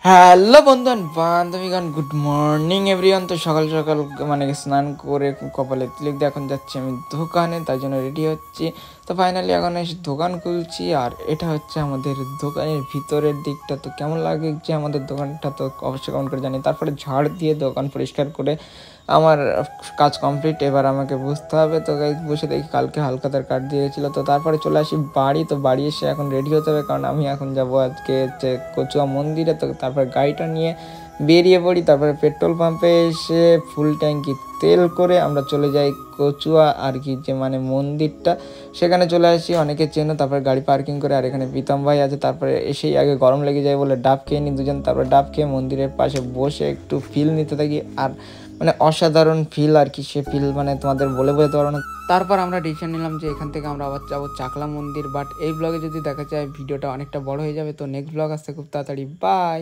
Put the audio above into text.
Hello বন্ধুগণ বান্ধবীগণ, good morning everyone. তো সকাল সকাল মানে স্নান করে কপালে তিলক দিয়ে এখন যাচ্ছি আমি দোকানে, তাই জন্য রেডি হচ্ছি। তো ফাইনালি এখন এসে দোকান খুলছি, আর এটা হচ্ছে আমাদের দোকানের ভিতরের দিকটা। তো কেমন লাগে যে আমাদের দোকানটা, তো অবশ্যই কমেন্ট করে জানি। তারপরে ঝাড় দিয়ে দোকান পরিষ্কার করে আমার কাজ কমপ্লিট। এবার আমাকে বুঝতে হবে। তো গাইস বসে দেখি কালকে হালখাতার কাট দিয়ে গেছিলো। তো তারপরে চলে আসি বাড়ি। তো বাড়ি এসে এখন রেডি হতে হবে, কারণ আমি এখন যাবো আজকে হচ্ছে কচুয়া মন্দিরে। তো তারপরে গাড়িটা নিয়ে বেরিয়ে পড়ি। তারপরে পেট্রোল পাম্পে এসে ফুল ট্যাঙ্কি তেল করে আমরা চলে যাই কচুয়া আর কি, যে মানে মন্দিরটা, সেখানে চলে আসি। অনেকে চেনো। তারপরে গাড়ি পার্কিং করে, আর এখানে প্রীতম ভাই আছে। তারপরে এসেই আগে গরম লেগে যায় বলে ডাব খেয়ে নিই দুজন। তারপরে ডাব খেয়ে মন্দিরের পাশে বসে একটু ফিল নিতে থাকি। আর মানে অসাধারণ ফিল আর কি, সে ফিল মানে তোমাদের বলে বোঝাতে পারবো না। তারপর আমরা ডিসিশন নিলাম যে এখান থেকে আমরা আবার যাবো চাকলা মন্দির। বাট এই ব্লগে যদি দেখা যায় ভিডিওটা অনেকটা বড় হয়ে যাবে। তো নেক্সট ব্লগ আসছে খুব তাড়াতাড়ি। বাই।